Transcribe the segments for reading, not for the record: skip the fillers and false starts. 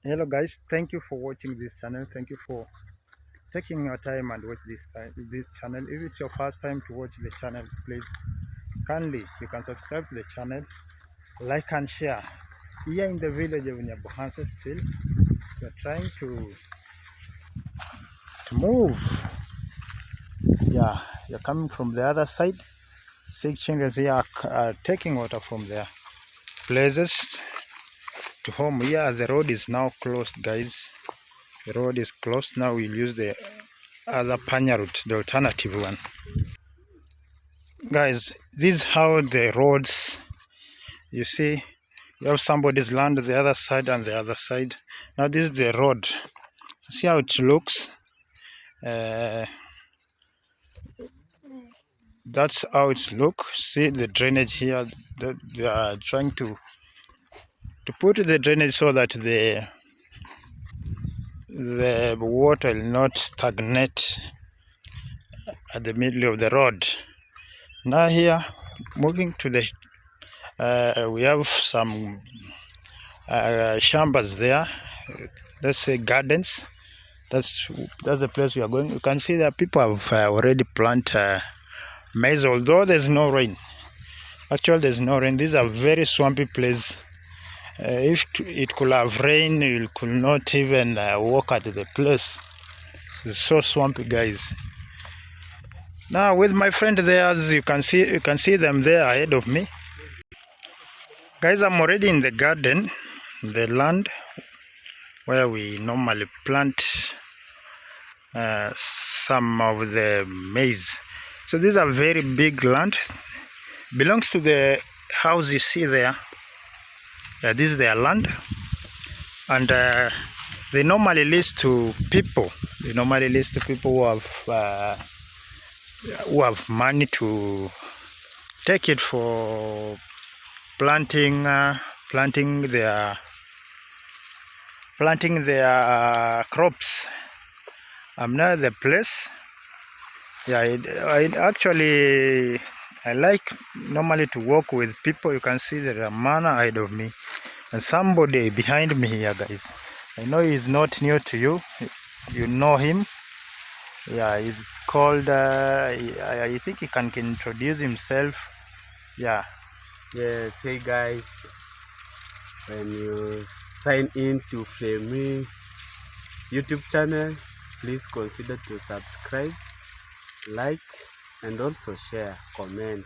Hello guys, thank you for watching this channel. Thank you for taking your time and watch this channel. If it's your first time to watch the channel, please kindly you can subscribe to the channel, like and share. Here in the village of Nyabohansa still we're trying to move. Yeah, you're coming from the other side. 6 children here are taking water from their places to home. Here the road is now closed, guys. The road is closed now. We'll use the other panya route, the alternative one. Guys, this is how the roads, you see, you have somebody's land the other side and the other side. Now this is the road. See how it looks. That's how it looks. See the drainage here. They are trying to put the drainage so that the water will not stagnate at the middle of the road. Now here, moving to the, we have some shambas there. Let's say gardens. That's the place we are going. You can see that people have already planted maize, although there's no rain. Actually, there's no rain. These are very swampy place. If it could have rain, you could not even walk at the place. It's so swampy, guys. Now with my friend there, as you can see them there ahead of me. Guys, I'm already in the garden, the land where we normally plant some of the maize. So these are very big land. Belongs to the house you see there. This is their land, and they normally lease to people. They normally lease to people who have money to take it for planting their crops. I'm not at the place. Yeah, I like normally to walk with people. You can see there is a man ahead of me and somebody behind me here, guys. I know he's not new to you. You know him. Yeah, he's called, I think he can introduce himself. Yeah. Yes, hey guys. When you sign in to FREMWI YouTube channel, please consider to subscribe, like, and also share, comment.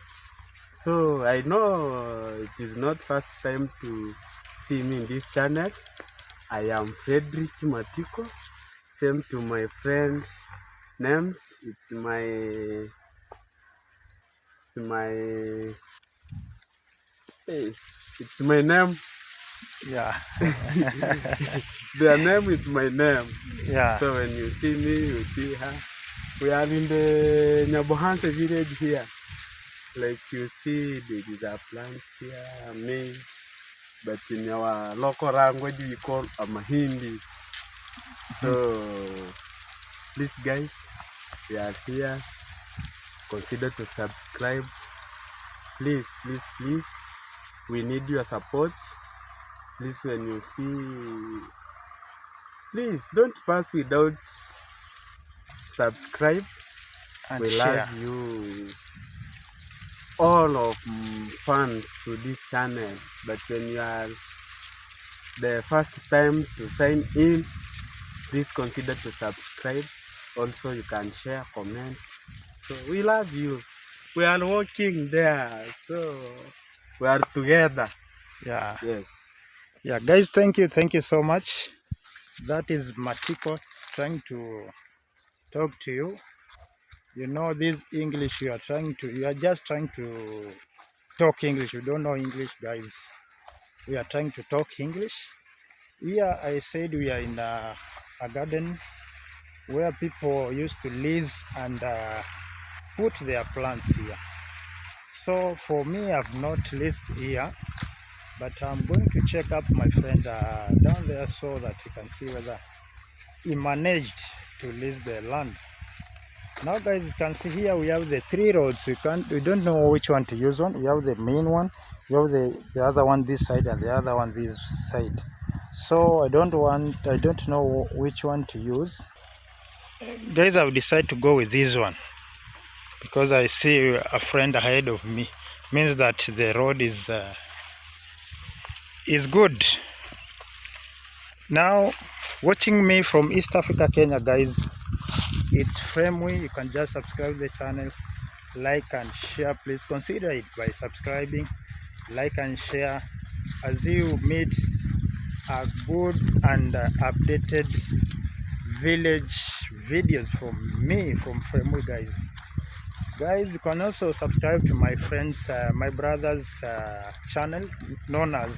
So I know it is not first time to see me in this channel. I am Frederick Matiko. Same to my friend names. It's my name. Yeah. Their name is my name. Yeah. So when you see me, you see her. We are in the Nyabohansa village here. Like you see, there is a plant here, maize. But in our local language, we call a mahindi. So, please guys, we are here. Consider to subscribe. Please, please, please. We need your support. Please, when you see, please don't pass without subscribe. And we share. love you. All of fans to this channel, but when you are the first time to sign in, please consider to subscribe. Also, you can share, comment. So we love you. We are working there, so we are together. Yeah. Yes. Yeah, guys, thank you so much. That is Matiko trying to talk to you. You know this English, you are just trying to talk English. You don't know English, guys. We are trying to talk English. Here I said we are in a garden where people used to lease and put their plants here. So for me, I've not leased here, but I'm going to check up my friend down there so that you can see whether he managed to lease the land. Now guys, you can see here we have the three roads. We don't know which one to use on. We have the main one, we have the other one this side and the other one this side. so I don't know which one to use. Guys, I've decided to go with this one because I see a friend ahead of me. Means that the road is good. Now, watching me from East Africa, Kenya, guys, it's FREMWI. You can just subscribe to the channel, like and share. Please consider it by subscribing, like and share, as you meet a good and updated village videos from me, from FREMWI, guys. Guys, you can also subscribe to my friend's, my brother's channel known as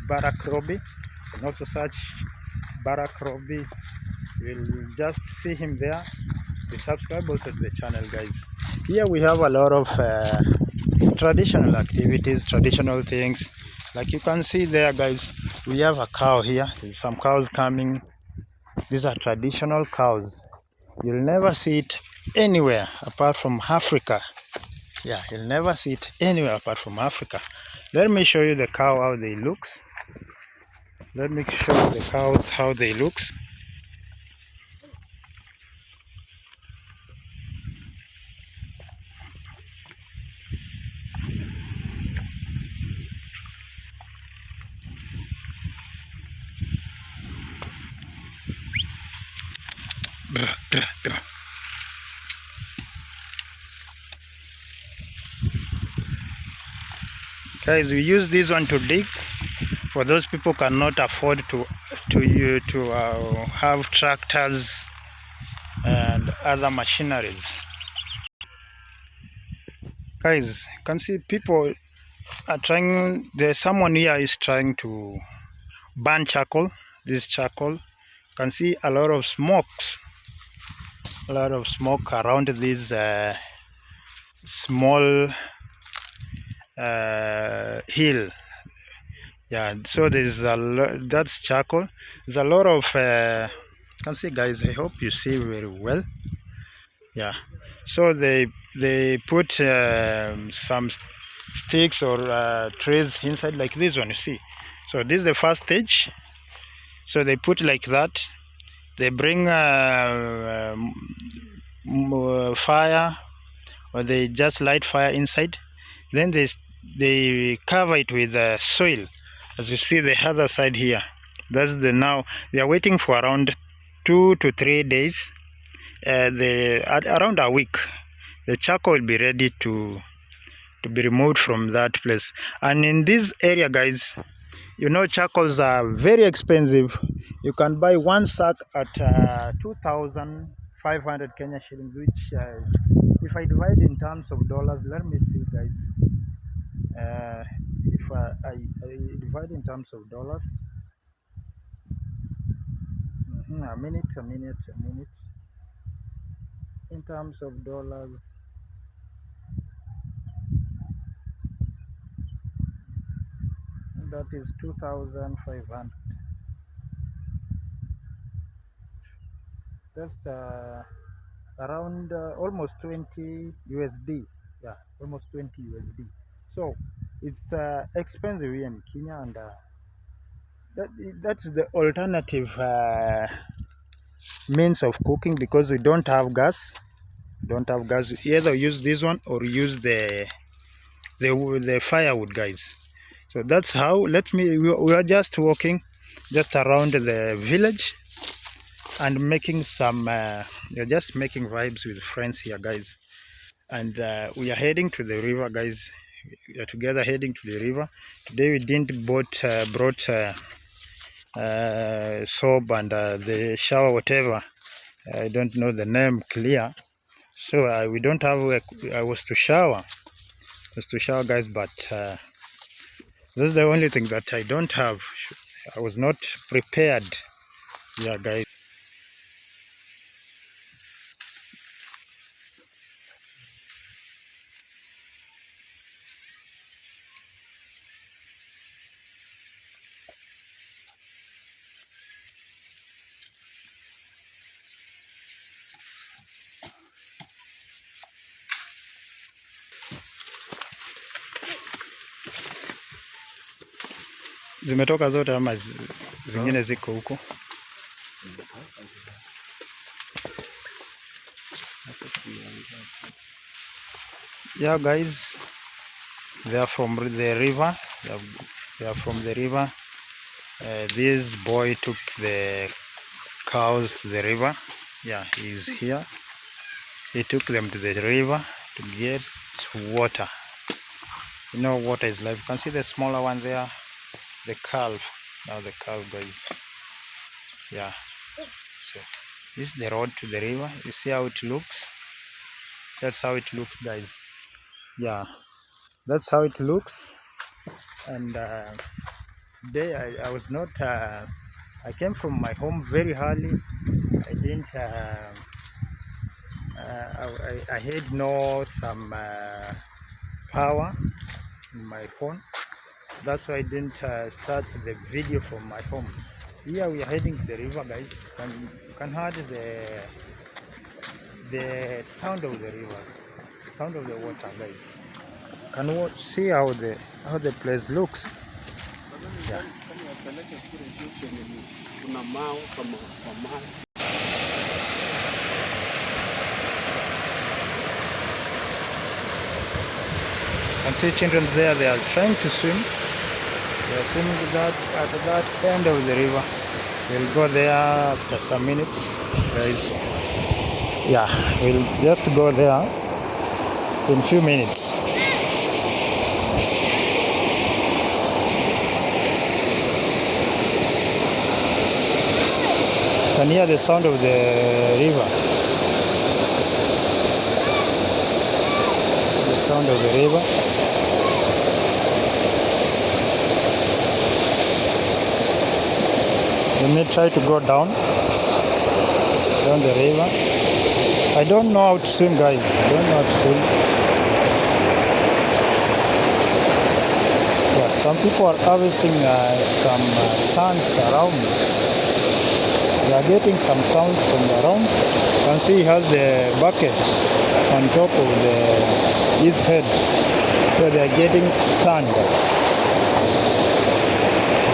Barack Robbie. You can also search Barack Robbie. You'll just see him there. You subscribe also to the channel, guys. Here we have a lot of traditional activities, traditional things. Like you can see there, guys, we have a cow here. There's some cows coming. These are traditional cows. You'll never see it anywhere apart from Africa. Yeah, you'll never see it anywhere apart from Africa. Let me show you the cow, how they looks. Let me show you the cows, how they looks. Guys, we use this one to dig. For those people who cannot afford to have tractors and other machineries. Guys, you can see people are trying. There's someone here is trying to burn charcoal. This charcoal, you can see a lot of smokes. A lot of smoke around this small hill. Yeah, so there's that's charcoal. There's a lot of you can see, guys, I hope you see very well. Yeah, so they put some sticks or trees inside, like this one, you see. So this is the first stage. So they put like that. They bring fire, or they just light fire inside. Then they cover it with soil, as you see the other side here. That's the now they are waiting for around 2 to 3 days. Around a week, the charcoal will be ready to be removed from that place. And in this area, guys, you know, charcoals are very expensive. You can buy one sack at 2,500 Kenya shillings, which if I divide in terms of dollars, let me see, guys. If I divide in terms of dollars, a minute. In terms of dollars, that is 2,500. That's around almost 20 USD. Yeah, almost 20 USD. So it's expensive here in Kenya, and that's the alternative means of cooking, because we don't have gas. Either use this one or use the firewood, guys. So that's how. We are just walking just around the village and making some we're just making vibes with friends here, guys. And we are heading to the river, guys. We are together heading to the river. Today we didn't brought soap and the shower, whatever. I don't know the name clear. So we don't have. I was to shower, guys. But that's the only thing that I don't have. I was not prepared. Yeah, guys. Zimetoka zote ama zingine ziko huko. Yeah guys, they are from the river. They are from the river. This boy took the cows to the river. Yeah, he's here. He took them to the river to get water. You know, water is life. You can see the smaller one there, the calf. Now the calf, guys. Yeah. So this is the road to the river. You see how it looks? That's how it looks, guys. Yeah, that's how it looks. And today I was not. I came from my home very early. I didn't. I had no some power in my phone. That's why I didn't start the video from my home. Here we are heading to the river, guys. You can hear the sound of the river, sound of the water, guys. Can you see how the place looks? Yeah. You can see children there, they are trying to swim. They are swimming at that end of the river. We'll go there after some minutes, guys. Yeah, we'll just go there in few minutes. You can hear the sound of the river. The sound of the river. Let me try to go down the river. I don't know how to swim, guys. I don't know how to swim. Yeah, some people are harvesting some sands around me. They are getting some sound from around. You can see he has the bucket on top of his head. So they are getting sand.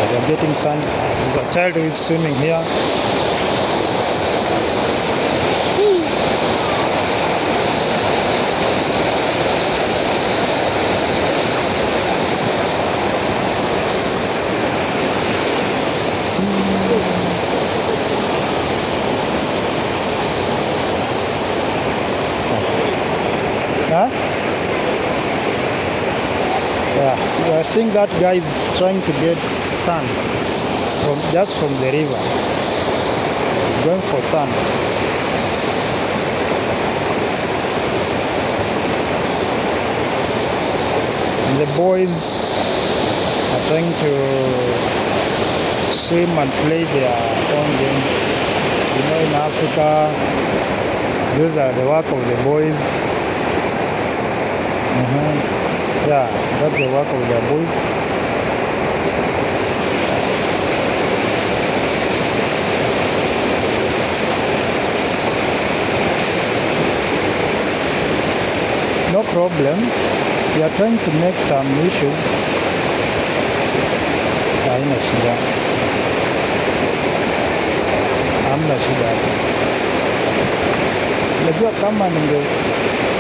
They are getting sand. There's a child who is swimming here. Huh? Yeah, we are seeing that guy is trying to get sand just from the river. He's going for sand. And the boys are trying to swim and play their own game. You know, in Africa, those are the work of the boys. Yeah, that's the work of the boys. No problem. We are trying to make some issues. Haina shida. Hamna shida. Unajua kama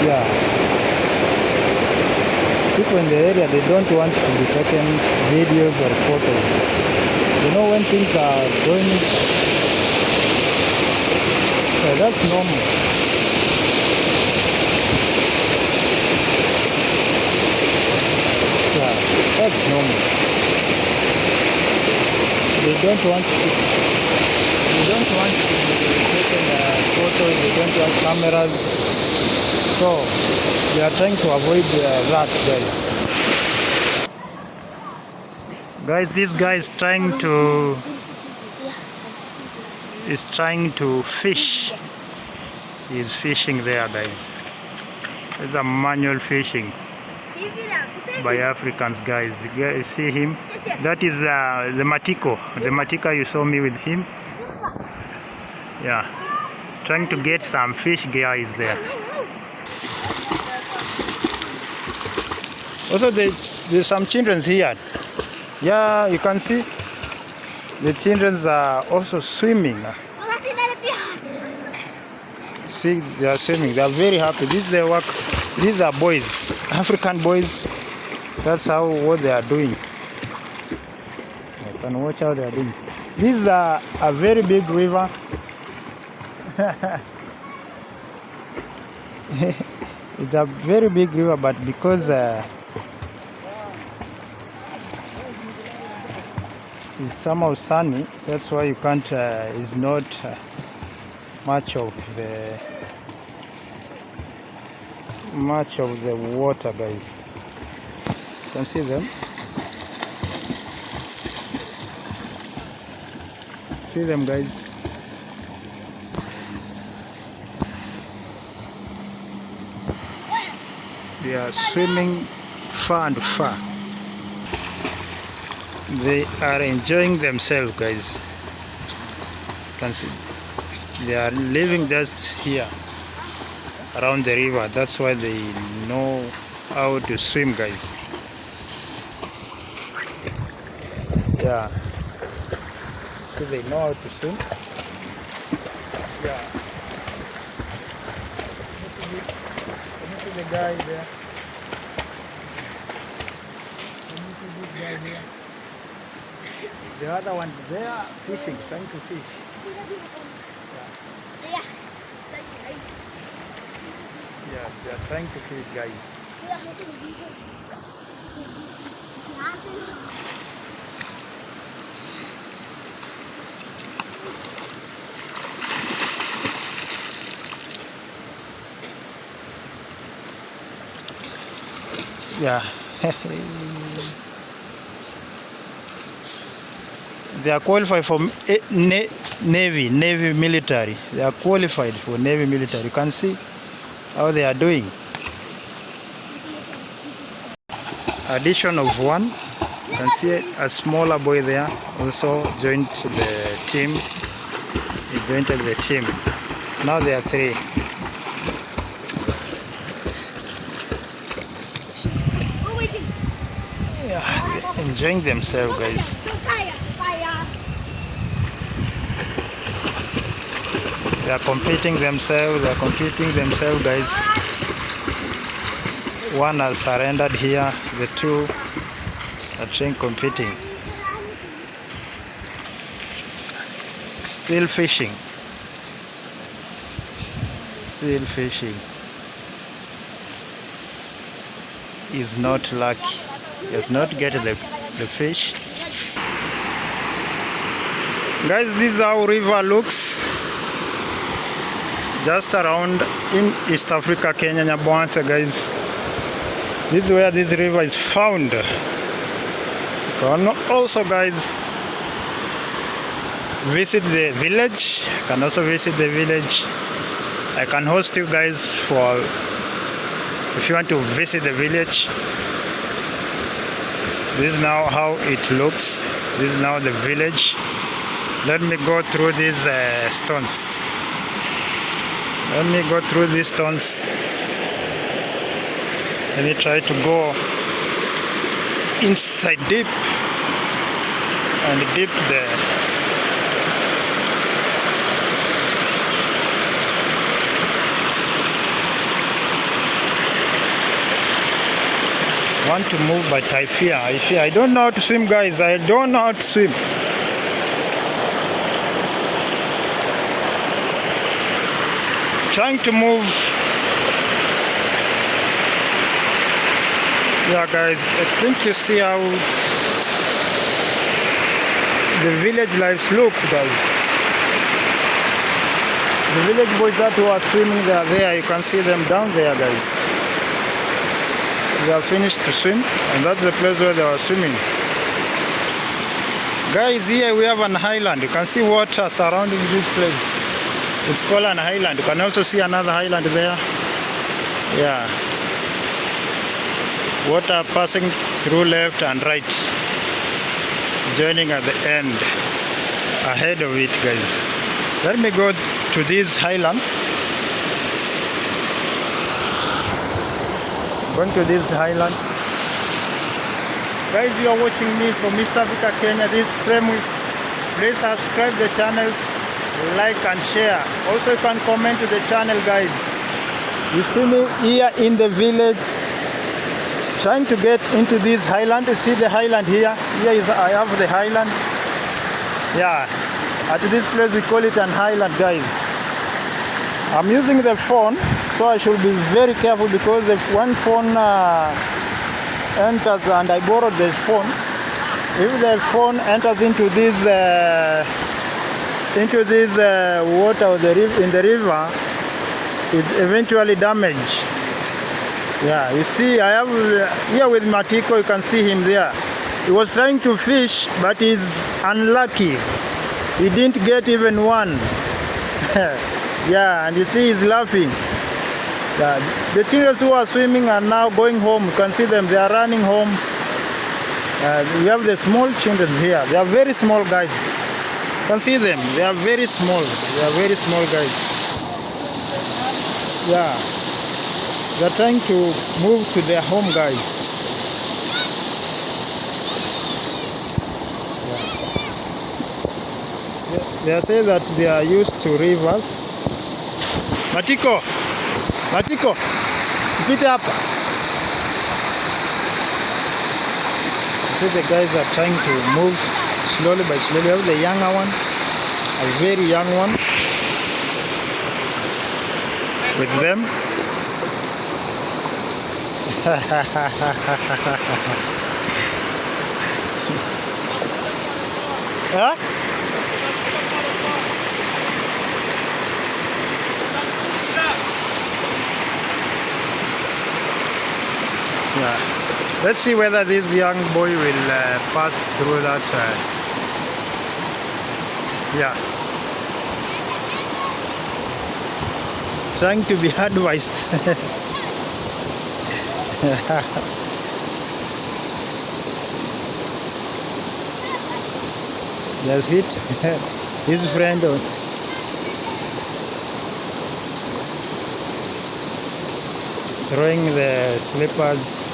yeah. People in the area, they don't want to be taken videos or photos. You know, when things are going, yeah, that's normal. Yeah, that's normal. They don't want to be taken photos, they don't want cameras. So they are trying to avoid that, guys. Guys, this guy is trying to fish. He's fishing there, guys. There's a manual fishing by Africans, guys. You see him? That is the matiko. The matiko you saw me with him. Yeah, trying to get some fish, guys, there. Also, there's some children here. Yeah, you can see. The children are also swimming. See, they are swimming. They are very happy. This is their work. These are boys, African boys. That's what they are doing. You can watch how they are doing. This is a very big river. It's a very big river, but because it's somehow sunny, that's why you can't. It's not much of the water, guys. You can see them. See them, guys. They are swimming far and far. They are enjoying themselves, guys. You can see they are living just here around the river. That's why they know how to swim, guys. Yeah. So they know how to swim. Yeah. Can you see the guy there? Can you see this guy here? The other one there fishing, trying to fish. Yeah, they are trying to fish, guys. Yeah. They are qualified for Navy military. They are qualified for Navy military. You can see how they are doing. Addition of one. You can see a smaller boy there also joined the team. He joined the team. Now there are three. Yeah, enjoying themselves, guys. They are competing themselves. Guys. One has surrendered here. The two are trying competing. Still fishing. Is not lucky. Does not get the fish. Guys, this is how river looks. Just around in East Africa, Kenya, Nyabohanse, guys. This is where this river is found. You can also, guys, visit the village. You can also visit the village. I can host you guys for if you want to visit the village. This is now how it looks. This is now the village. Let me go through these stones. Let me go through these stones. Let me try to go inside deep and deep there. Want to move, but I fear. I don't know how to swim, guys. I don't know how to swim. Trying to move. Yeah, guys, I think you see how the village life looks, guys. The village boys that who are swimming, they are there. You can see them down there, guys. They are finished to swim, and that's the place where they are swimming. Guys, here we have an island. You can see water surrounding this place. It's called an island. You can also see another island there. Yeah. Water passing through left and right. Joining at the end. Ahead of it, guys. Let me go to this island. Going to this island. Guys, you are watching me from East Africa, Kenya. This is FREMWI. Please subscribe the channel, like and share. Also you can comment to the channel, guys. You see me here in the village trying to get into this highland. You see the highland here? Here is I have the highland. Yeah, at this place we call it an highland, guys. I'm using the phone, so I should be very careful because if one phone enters and I borrowed the phone, if the phone enters into this water or in the river, it eventually damaged. Yeah, you see, I have here with Matiko, you can see him there. He was trying to fish, but he's unlucky. He didn't get even one. Yeah, and you see he's laughing. Yeah, the children who are swimming are now going home. You can see them, they are running home. We have the small children here. They are very small, guys. You can see them, they are very small. They are very small, guys. Yeah, they are trying to move to their home, guys. They say that they are used to rivers. Matiko, Matiko, pita hapa. So the guys are trying to move slowly by slowly. We have the younger one, a very young one, with them. Huh? Yeah. Let's see whether this young boy will pass through that. Yeah. Trying to be advised. That's it. His friend. Throwing the slippers.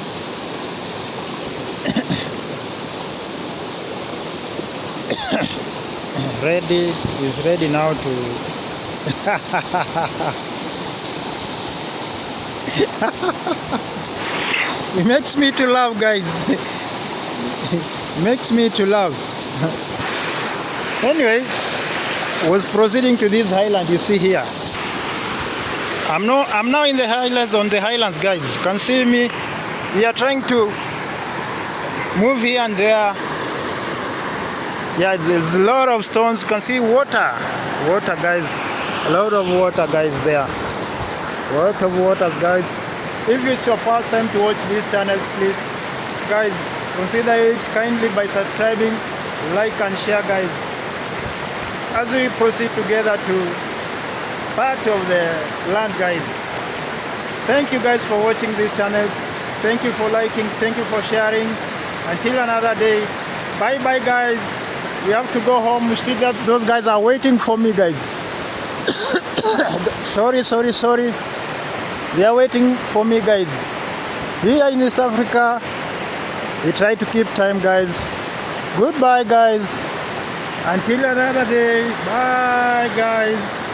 Ready, he's ready now to it makes me to laugh, guys. It makes me to laugh. Anyway, was proceeding to this highland you see here. I'm now in the highlands, on the highlands, guys. You can see me. We are trying to move here and there. Yeah, there's a lot of stones. You can see water, guys. A lot of water, guys. There, a lot of water, guys. If it's your first time to watch this channel, please, guys, consider it kindly by subscribing, like and share, guys, as we proceed together to part of the land, guys. Thank you guys for watching this channel. Thank you for liking, thank you for sharing. Until another day, bye bye, guys. We have to go home. You see that those guys are waiting for me, guys. sorry, they are waiting for me, guys. Here in East Africa, we try to keep time, guys. Goodbye, guys. Until another day, bye, guys.